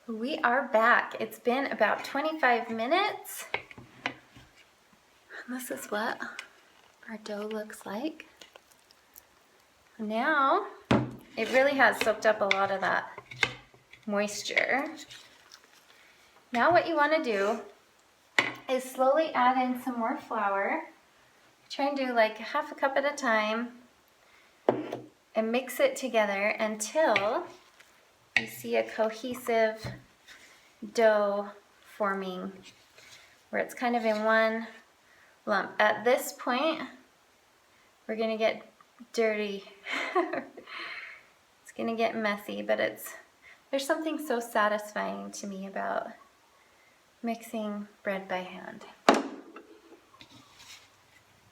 We are back. It's been about 25 minutes. This is what our dough looks like. Now, it really has soaked up a lot of that moisture. Now what you want to do is slowly add in some more flour. Try and do like half a cup at a time and mix it together until you see a cohesive dough forming where it's kind of in one lump. At this point, we're gonna get dirty. It's gonna get messy, but there's something so satisfying to me about mixing bread by hand.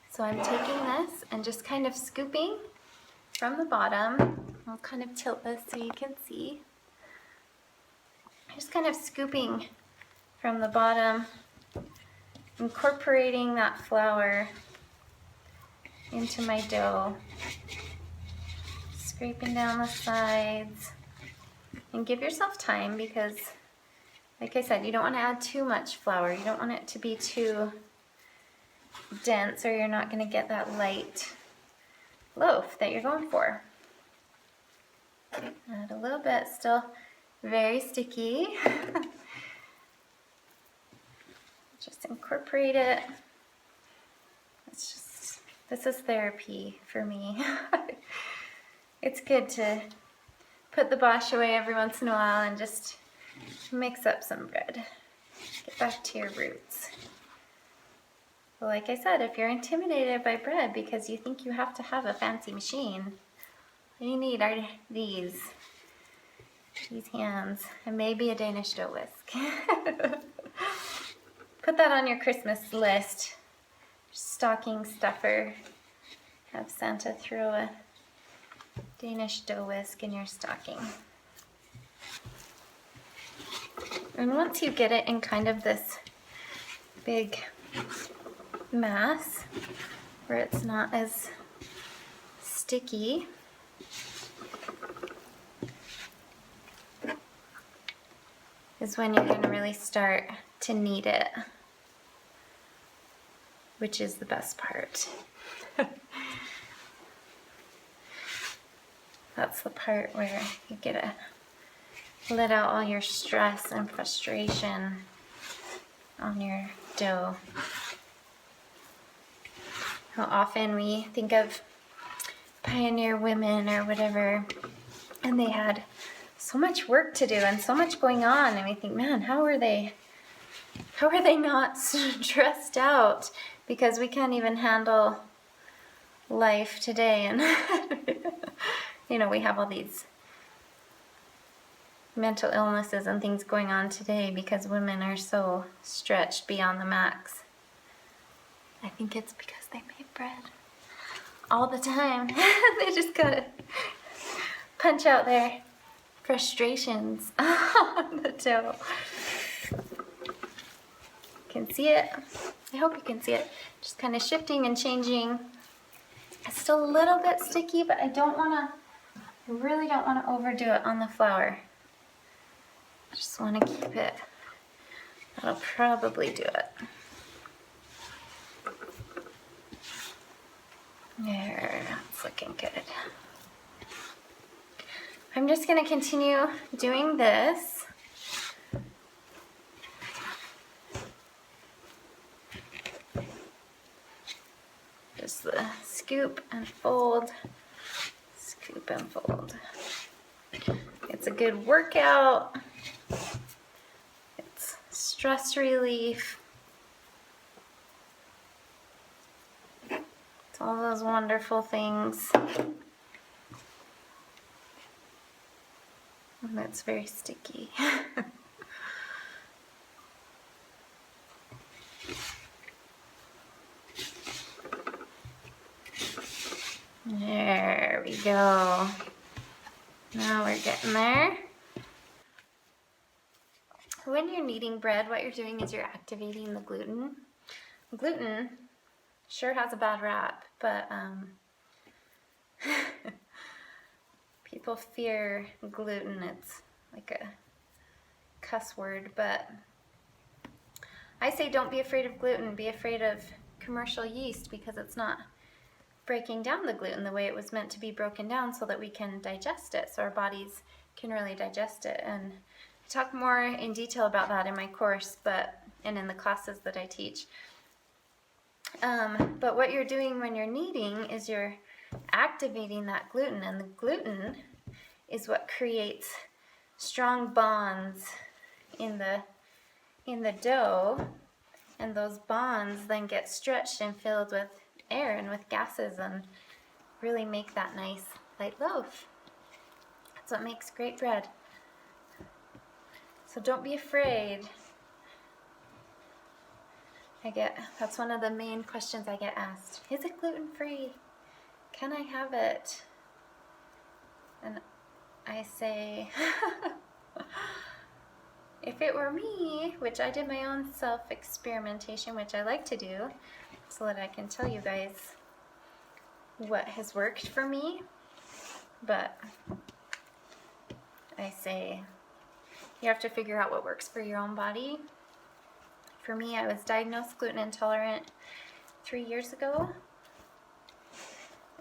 So I'm taking this and just kind of scooping from the bottom. I'll kind of tilt this so you can see. Just kind of scooping from the bottom, incorporating that flour into my dough, scraping down the sides, and give yourself time because, like I said, you don't want to add too much flour. You don't want it to be too dense or you're not going to get that light loaf that you're going for. Add a little bit, still very sticky. Just incorporate it. This is therapy for me. It's good to put the bosh away every once in a while and just mix up some bread. Get back to your roots. Well, like I said, if you're intimidated by bread because you think you have to have a fancy machine, all you need are these hands and maybe a Danish dough whisk. Put that on your Christmas list. Stocking stuffer. Have Santa throw a Danish dough whisk in your stocking. And once you get it in kind of this big mass where it's not as sticky, is when you're going to really start to knead it, which is the best part. That's the part where you get to let out all your stress and frustration on your dough. How often we think of pioneer women or whatever, and they had so much work to do and so much going on, and we think, man, how are they not stressed out? Because we can't even handle life today, and we have all these mental illnesses and things going on today because women are so stretched beyond the max. I think it's because they made bread all the time. They just gotta punch out their frustrations on the dough. You can see it. I hope you can see it. Just kind of shifting and changing. It's still a little bit sticky, but I really don't want to overdo it on the flour. I just want to keep it. That'll probably do it. There, that's looking good. I'm just going to continue doing this. Just the scoop and fold, scoop and fold. It's a good workout. It's stress relief. It's all those wonderful things. And it's very sticky. There we go. Now we're getting there. When you're kneading bread, what you're doing is you're activating the gluten. Gluten sure has a bad rap, but people fear gluten. It's like a cuss word, but I say don't be afraid of gluten, be afraid of commercial yeast, because it's not breaking down the gluten the way it was meant to be broken down so that we can digest it, so our bodies can really digest it. And I talk more in detail about that in my course, and in the classes that I teach. But what you're doing when you're kneading is you're activating that gluten, and the gluten is what creates strong bonds in the dough, and those bonds then get stretched and filled with air and with gases and really make that nice light loaf. That's what makes great bread. So don't be afraid. That's one of the main questions I get asked. Is it gluten-free? Can I have it? And I say, if it were me, which I did my own self-experimentation, which I like to do, so that I can tell you guys what has worked for me, but I say you have to figure out what works for your own body. For me, I was diagnosed gluten intolerant 3 years ago,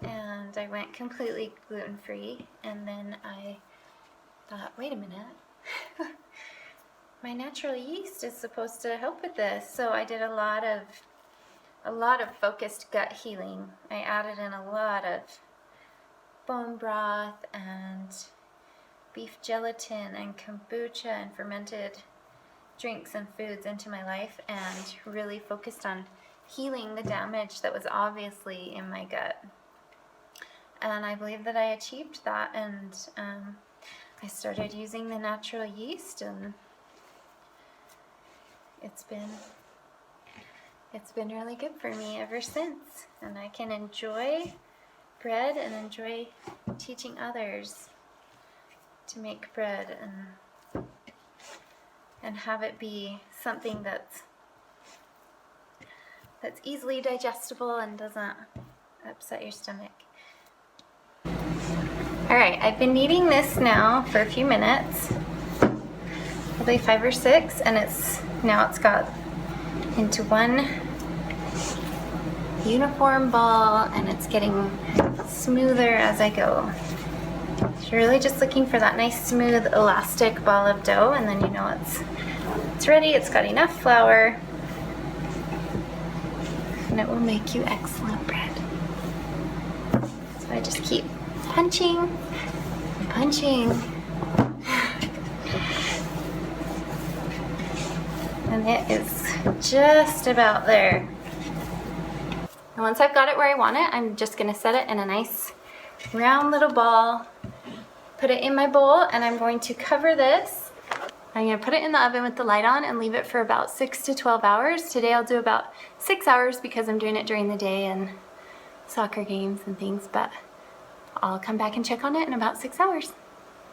and I went completely gluten-free, and then I thought, wait a minute, my natural yeast is supposed to help with this. So I did a lot of focused gut healing. I added in a lot of bone broth and beef gelatin and kombucha and fermented drinks and foods into my life, and really focused on healing the damage that was obviously in my gut. And I believe that I achieved that, and I started using the natural yeast, and it's been really good for me ever since. And I can enjoy bread and enjoy teaching others to make bread and have it be something that's easily digestible and doesn't upset your stomach. Alright, I've been kneading this now for a few minutes, probably 5 or 6, and it's got into one uniform ball, and it's getting smoother as I go. So you're really just looking for that nice smooth elastic ball of dough, and then you know it's ready, it's got enough flour, and it will make you excellent bread. So I just keep punching and punching, and it is just about there. And once I've got it where I want it, I'm just going to set it in a nice round little ball, put it in my bowl, and I'm going to cover this. I'm going to put it in the oven with the light on and leave it for about 6 to 12 hours. Today I'll do about 6 hours because I'm doing it during the day and soccer games and things, but I'll come back and check on it in about 6 hours.